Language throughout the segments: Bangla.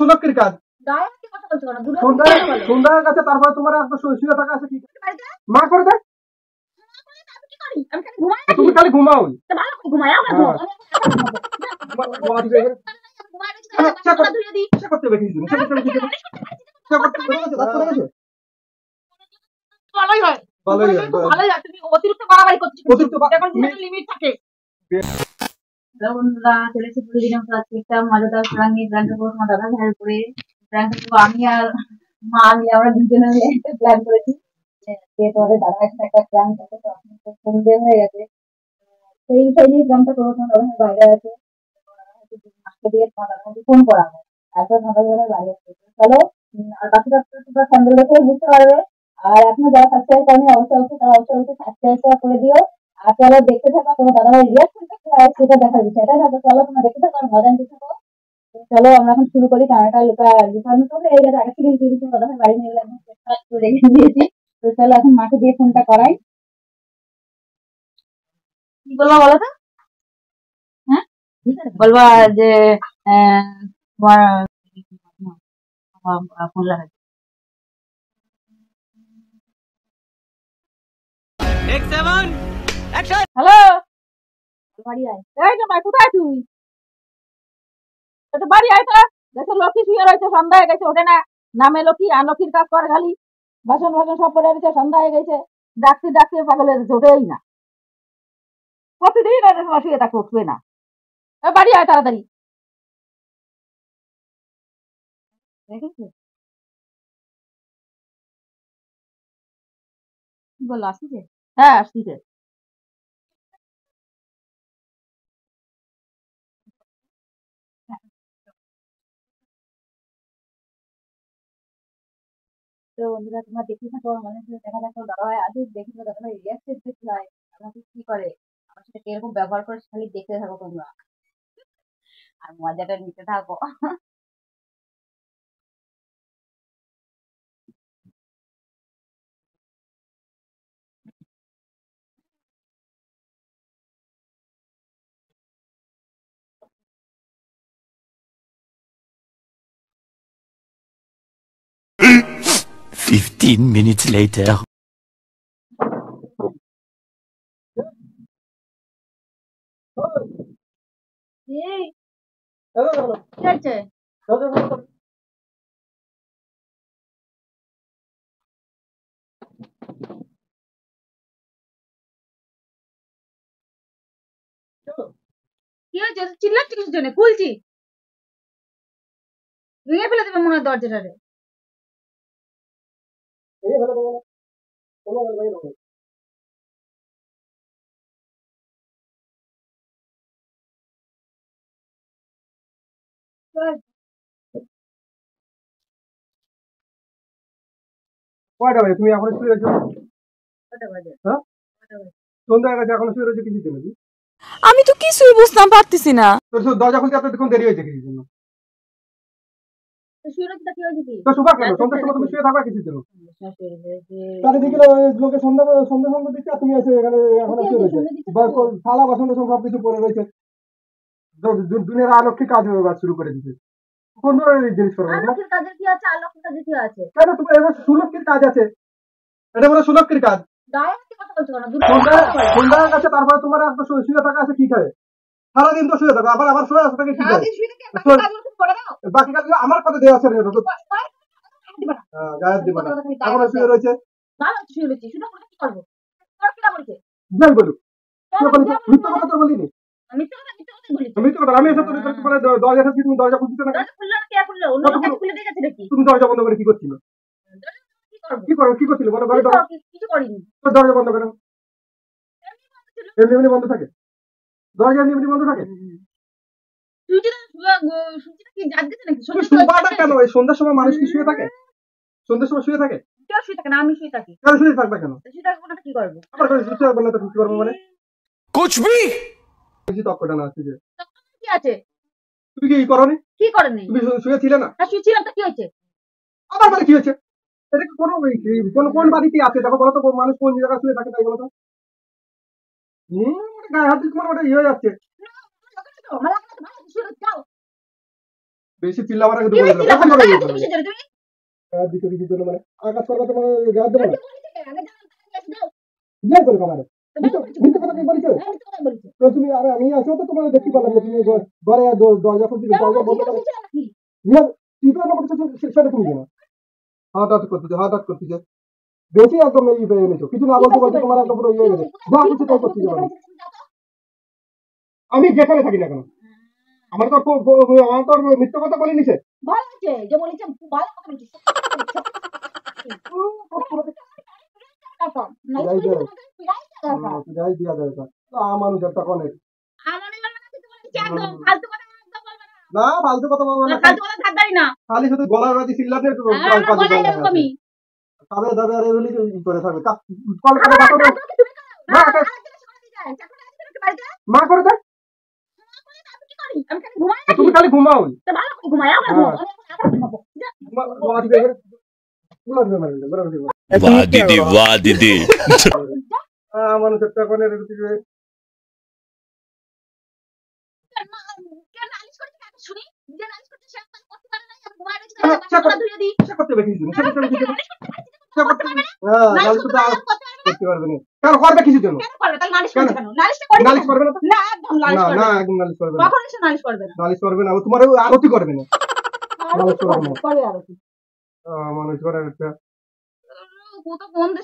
সুলক্ষীর কাজ। সন্ধ্যার কাছে তারপরে তোমার একটা শুয়ে থাকা আছে কি মা করে দেয়। তুমি খালি ঘুমাও। করতে হবে কিছু ভালোই হয় ভালোই হয়। তুমি অতিরিক্ত বাড়াবাড়ি করছো। অতিরিক্ত লিমিট থাকে। বন্ধুরা চলেছে প্রতিদিন একটা মজাদার প্রাণী প্ল্যান করবো তোমার দাদা ভাইয়ের উপরে প্ল্যান করবো। আমি আর মা আমরা দুজনে মিলে একটা প্ল্যান করেছি যে তোমাদের দাদা একটা প্ল্যান করতে। তো এখন তো সন্ধ্যে হয়ে গেছে, সেই বিষয় নিয়ে প্ল্যানটা করবো। তোমার দাদা ভাই বাইরে আছে, আজকে দিয়ে তোমার দাদা ভাইকে ফোন করা হয়, তারপর তোমার দাদা ভাই বাইরে আছে। চলো আর বাকিটা তোমরা স্যান্ডেল দেখে বুঝতে পারবে। আর এখনো যারা সাবস্ক্রাইব করেনি অবশ্যই তারা অবশ্যই সাবস্ক্রাইব করে দিও। আর চলো দেখতে থাকো তোমার দাদা ভাই রিয়াকশনটা কি হয় সেটা দেখার বিষয়, তাই না? তো চলো তোমরা দেখতে থাকো আর মজা নিতে থাকো। চলো আমরা এখন শুরু করি। ক্যামেরাটা লুকানো তো হয়ে গেছে, আগে থেকে কিন্তু দাদা ভাই বাড়ি নিয়ে গেলে এখন রেখে দিয়েছি। তো চলো এখন মাকে দিয়ে ফোনটা করাই। কি বলবো বলো তো? হ্যাঁ বলবা যে তোমার ফোন লাগাই। হ্যালো বাড়ি আয়। এই জামাই কোথায় তুই? একটু বাড়ি আয় তো। দেখো লক্ষ্মী শুয়ে রয়েছে, সন্ধ্যা হয়ে গেছে, ওঠে না। নামে লক্ষ্মী আর লক্ষ্মীর কাজ করে খালি, বাসন বাসন সব পড়ে রয়েছে, সন্ধ্যা হয়ে গেছে। ডাকতে ডাকতে পাগল হয়ে গেছে, ওঠেই না। প্রতিদিন তোমার শুয়ে থাকে, উঠবে না। বাড়ি আয় তাড়াতাড়ি। দেখেছো কি বললো, আসছে? হ্যাঁ আসছে। তো বন্ধুরা তোমরা দেখতে থাকো, আমাদের সাথে দেখা দেখো দাদা ভাই আজ দেখি দাদা ভাই রিয়াকশন দেখতে হয়, আমাকে কি করে, আমার সাথে কিরকম ব্যবহার করে খালি দেখতে থাকো তোমরা আর মজাটা নিতে থাকো। 15 minutes later. কি হয়েছে? কি হয়েছে? চিল্লাচ্ছি কিছু জন্য, খুলছি, ভেঙে ফেলে দেবে মনে হয় দরজাটা রে। কয়টা বাজে? তুমি এখন শুয়ে রয়েছো? কয়টা বাজে? হ্যাঁ সন্ধ্যা হয়ে গেছে, এখনো শুয়ে রয়েছে কিছু জন্য? আমি তো কিছুই বুঝতাম পারতেছি না। তোর দরজা খুলতে এতক্ষণ দেরি হয়েছে কিছুর জন্য? তো শুবা কেন? সন্ধ্যার সময় তুমি শুয়ে থাকবা কিছুর জন্য? চারিদিকে লোকে সন্ধ্যা সন্ধ্যা সন্ধ্যা দিচ্ছে, আর তুমি এসে এখানে এখনো শুয়ে রয়েছে। থালা বাসন টাসন সবকিছু পড়ে রয়েছে। দুনিয়ার আলক্ষী কাজ শুরু করে দিচ্ছে। কোন ধরনের জিনিস করবো? আলক্ষীর কাজের কি আছে? আলক্ষীর কাজের কি আছে? কেন তোমার এবার সুলক্ষীর কাজ আছে? এটা বলে সুলক্ষীর কাজ। সন্ধ্যার কাছে তারপরে তোমার একটা শুয়ে থাকা আছে কি খায়? সারাদিন তো শুয়ে থাকো, আবার আবার শুয়ে আসতে কি খায়? বাকি কাজ আমার কথা দেওয়া আছে। গায়েব দিব না, এখনো শুয়ে রয়েছে। যাই বলুক, মিথ্যা কথা তো বলিনি। মিথ্যা কথা আমি এসে তোমার দরজা ঠেলছি, তুমি দরজা খুলছো না? তুমি দরজা বন্ধ করে কি করছিলে? কি করছিলে বলো? দরজা বন্ধ করো। এমনি এমনি বন্ধ থাকে? দরজা এমনি এমনি বন্ধ থাকে? কেন এই সন্ধ্যার সময় মানুষ কি শুয়ে থাকে? সন্ধ্যার সময় শুয়ে থাকে? আমি শুয়ে থাকি। কেন শুয়ে থাকবে কেন? কি করবো? আবার শুয়ে থাকবে না তো কি করবো মানে? कुछ भी বেশি তক্কটা না আছে যে কি আছে? তুমি কি করনি? কি করনি? তুমি শুয়েছিলে না? হ্যাঁ শুয়েছিলাম, তো কি হয়েছে? আবার মানে কি হয়েছে? এটা কি কোনো কোন কোন বাড়িতে আছে দেখো বলো তো, মানুষ কোন জায়গায় শুয়ে থাকে তাই বলো তো। গায়ে হাত দিয়ে তোমার ওটা ইয়ে হয়ে যাচ্ছে। বেশি চিল্লাবার আগে কি বলে দিলাম হয়েছিল কখন করে তুমি কিসের জন্য তুমি দিকে কিছুর জন্য মানে আকাশ করবা তো মানে গাছ দেবো না আগে যাও বিয়ে করে কমারে দাও মিথ্যে কথা কি বলছো আমি তো কথা বলছি তো তুমি আরে আমি আছো তো তোমার দেখতে পারলাম যে তুমি ঘরে দরজা খুলতে দরজা বন্ধ করে তুই তো আমার কাছে সেটা তুমি কেন হঠাৎ করতেছে বেশি একদম এই পেয়ে এনেছো কিছু না বলতে বলতে তোমার একদম পুরো ইয়ে গেছে যা কিছু তাই করতে যাবে আমি যেখানে থাকি না কেন আমার তো মিথ্যে কথা বলে নিছে ভালো আছে যে বলেছে ভালো কথা বলছিস যাই দিয়া যায় মানুষ একটা কনে না ফালতু কথা বলবো না খালি শুধু গলার বাজি চিল্লাতে খাবে দাবে আর এগুলি করে থাকবে কল করে ডাকো মা করে দেয় তুমি খালি ঘুমাও वाह दीदी वाह दीदी মানুষ একটা কনে করতে পারবে না কেন করবে কিছু জন্য নালিশ করবে না না একদম নালিশ করবে না নালিশ করবে না তোমার আরতি করবে না মানুষ করে একটা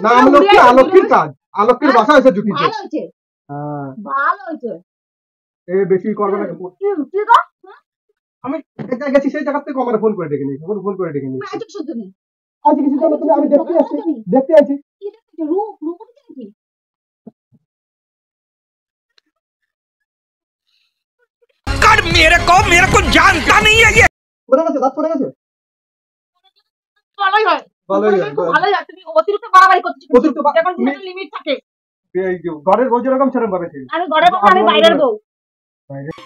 না আলোকের কাজ আলোকের বাসা হয়েছে জুটিতে হ্যাঁ বেশি করবে না আমি গেছি সেই জায়গা থেকে আমার ফোন করে ডেকে নিয়েছি ফোন করে ডেকে নিয়েছি আজ কিছু জন্য তুমি আমি দেখতে আছি कर मेरे को जानता नहीं है ये পড়ে গেছে দাঁত পড়ে গেছে ভালোই হয় তুমি অতিরিক্ত বাড়াবাড়ি করছো অতিরিক্ত এখন একটা লিমিট থাকে এই যে ঘরের বউ যেরকম সেরকম ভাবে ছিল আমি ঘরের বউ আমি বাইরের বউ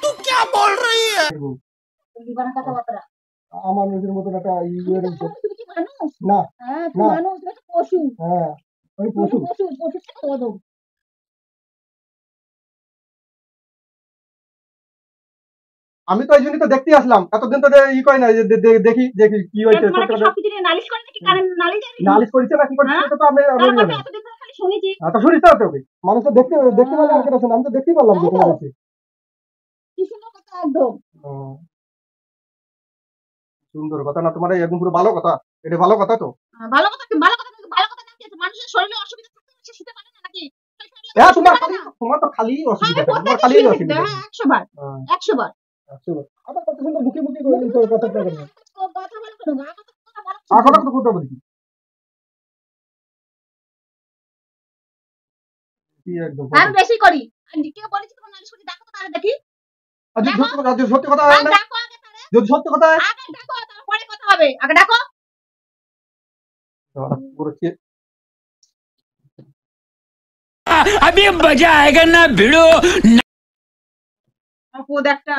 तू क्या बोल रही है দিবানা কথাবার্তা আমার নিজের মতন একটা ইয়ে রয়েছে তুমি কি মানুষ না হ্যাঁ তুমি মানুষ তুমি তো পশু হ্যাঁ আমি পশু পশু পশু থেকে বলো আমি তো এই জন্যই তো দেখতে আসলাম এতদিন তো ই কই না যে দেখি দেখি কি হয়েছে সবকিছু নিয়ে নালিশ করে নাকি কারণ নালিশ করেছে না কি করছে সেটা তো আমি এতদিন ধরে খালি শুনেছি তো শুনিস তো ওকে মানুষ তো দেখতে পারলে আর কেন শুনে আমি তো দেখতেই পারলাম যে তোমার হচ্ছে কি সুন্দর কথা একদম সুন্দর কথা না তোমার একদম পুরো ভালো কথা এটা ভালো কথা তো ভালো কথা নাকি আছে মানুষের শরীরে অসুবিধা থাকতে সে শুতে পারে না নাকি হ্যাঁ তোমার তো খালি অসুবিধা তোমার খালি অসুবিধা 100 বার 100 বার আবার কত সুন্দর মুখে মুখে কথা বলেন কথা বলবো না এখন তো কথা বলছি কি একদম আমি বেশি করি আমি কে বলেছি তোমার নালিশ করি দেখো তো তারে দেখি আচ্ছা সত্যি কথা হয় না দেখো আগে তারে যদি সত্যি কথা হয় আগে দেখো তারপরে কথা হবে আগে দেখো পুরো কি अभी मजा आएगा ना भिड़ो আপদ একটা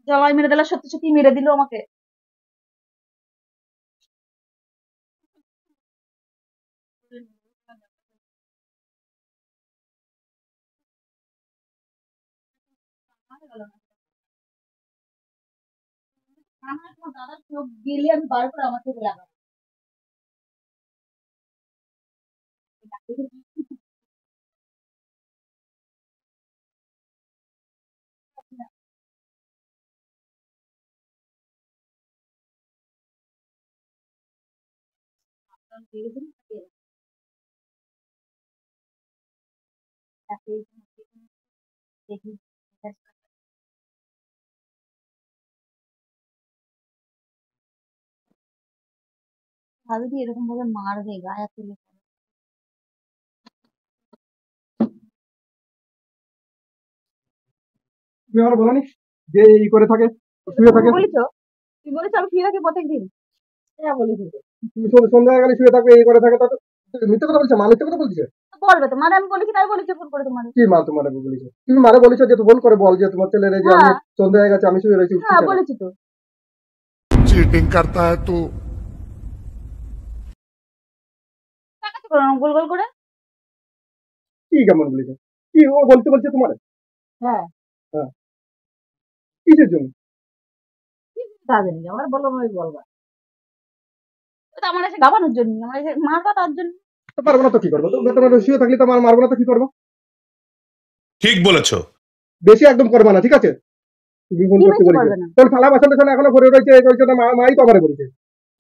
জবাই মেরে দিল সত্যি সত্যি মেরে দিল আমাকে দাদার চোখ গেলে আমি বার করে আমার চোখে লাগাবো দেখি ভাবি দি এরকম ভাবে মারবে গায়ে তুলে তুমি আমার বলনি যে ই করে থাকে শুয়ে থাকে বলেছো তুই বলেছো আমি শুয়ে থাকি প্রত্যেকদিন হ্যাঁ বলেছি তুমি সন্ধ্যা গেলে শুয়ে থাকবে এই করে থাকে তা মিথ্যে কথা বলছে মা মিথ্যে কথা বলছে বলবে তো মানে আমি বলেছি তাই বলেছি ফোন করে তোমার কি মা তোমার বলেছে তুমি মারে বলেছো যে তুই ফোন করে বল যে তোমার ছেলের যে আমি সন্ধ্যা হয়ে গেছে আমি শুয়ে রয়েছি হ্যাঁ বলেছি তো चीटिंग करता है तू টাকা করো না গোল গোল করে কি কেমন বলেছে কি ও বলতে বলছে তোমার হ্যাঁ কিসের জন্য কাজে নেই আমার, বললাম আমি বলবা তো আমার এসে গাবানোর জন্য, আমার এসে মারবা তার জন্য। তো পারবো না তো কি করবো? তো তোমার শুয়ে থাকলে তো আমার মারবো না তো কি করবো? ठीक बोलेছো। বেশি একদম করবা না, ঠিক আছে? তুমি ফোন কি করতে বেশি বলেছো, করবে না? তোর থালা বাসন টাসন এখনো ভরে রয়েছে, বলছে না মাই তো আমারে বলেছে।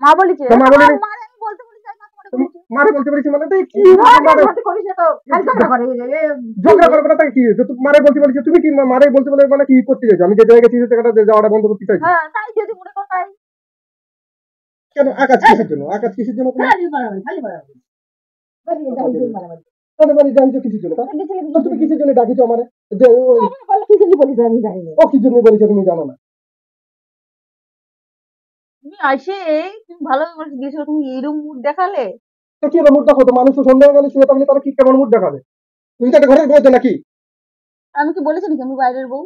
মা বলেছে তা মা বলেনি? মারে আমি বলতে বলেছি, আমি তোমারে তুমি বলেছি মারে বলতে পেরেছি মানে তো কি মারে মারে হাতে করিস না তো, খালি ঝগড়া করে ঝগড়া করবো না তাকে কি? তো তুমি মারে বলতে পেরেছি, তুমি কি মারে বলতে বলে মানে কি করতে চাইছো? আমি যে জায়গায় গেছি সে জায়গাটা যাওয়াটা বন্ধ করতে চাইছি। হ্যাঁ তাই যদি মনে করো তাই। কেন? আকাশ কিসের জন্য? আকাশ কিসের জন্য তোমার? খালি মারামারি, খালি মারামারি, বেরিয়ে যাই যে মারামারি। মানে মানে জানছো কিসের জন্য? তা? গেছিলে তো তুমি কিসের জন্য ডাকিছো আমারে? যে ওই কি জন্য বলিস আমি জানি না। ও কি জন্য বলেছে তুমি জানো না? তুমি আসে তুমি ভালো করে গেছো, তুমি এইরকম মুড দেখালে। তো কি হলো মুড দেখাবো? তো মানুষ তো সন্ধ্যা হয়ে গেলে শুয়ে থাকলে তারা কি কেমন মুড দেখাবে? তুমি তো একটা ঘরের বউ তো নাকি? আমি কি বলেছি নাকি আমি বাইরের বউ?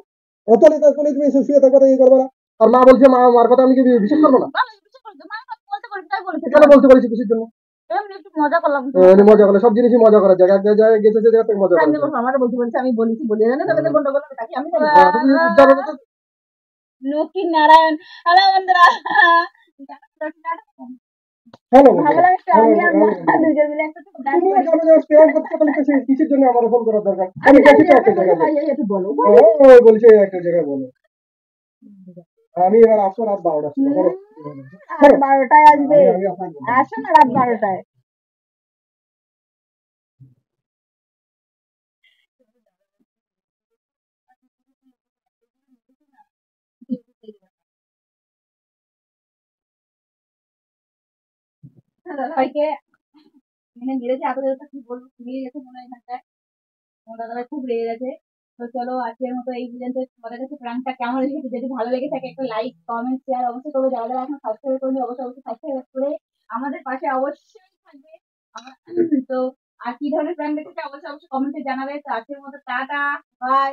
তাহলে তাহলে তুমি শুয়ে থাকবে এই করবে না? আর মা বলছে মার কথা আমি কি বিশ্বাস করবো না? ভালো কিছু করছো, মা কথা বলতে পারি তাই বলেছে কেন বলতে বলেছি কিসের জন্য? এমনি একটু মজা করলাম। মজা করে সব জিনিসই মজা করার জায়গা, এক জায়গায় গেছে সে জায়গা থেকে মজা করার জায়গা। আমার বলতে বলছে আমি বলেছি বলে জানে তবে তো গন্ডগোল হবে তাকে আমি জানি তুমি জানো না তো? লক্ষ্মী নারায়ণ। হ্যালো বন্ধুরা, হ্যালো ভালো লাগছে আমি আর মা দুজন মিলে একটা তুমি জানো যে প্রেম করতে বলে কিসের জন্য আমার ফোন করার দরকার? আমি গেছি তো একটা জায়গায়। একটু বলো বলছে একটা জায়গায় বলো। আমি এবার আসবো রাত 12টার সময়। বলো। রাত 12টায় আসবে। আমি আপনাকে বলবো। আসো না রাত 12টায়। দাদাভাইকে মানে মেরেছে এত জোরটা কি বলবো, ফুরিয়ে গেছে মনে হয় এখানটায়। আমার দাদাভাই খুব রেগে গেছে। তো চলো আজকের মতো এই পর্যন্ত। তোমাদের কাছে প্রাণটা কেমন লেগেছে যদি ভালো লেগে থাকে একটা লাইক কমেন্ট শেয়ার অবশ্যই করবে। যারা যারা এখন সাবস্ক্রাইব করেনি অবশ্যই অবশ্যই সাবস্ক্রাইব করে আমাদের পাশে অবশ্যই থাকবে। তো আর কি ধরনের প্ল্যান দেখেছে অবশ্যই অবশ্যই কমেন্টে জানাবে। তো আজকের মতো টাটা বাই।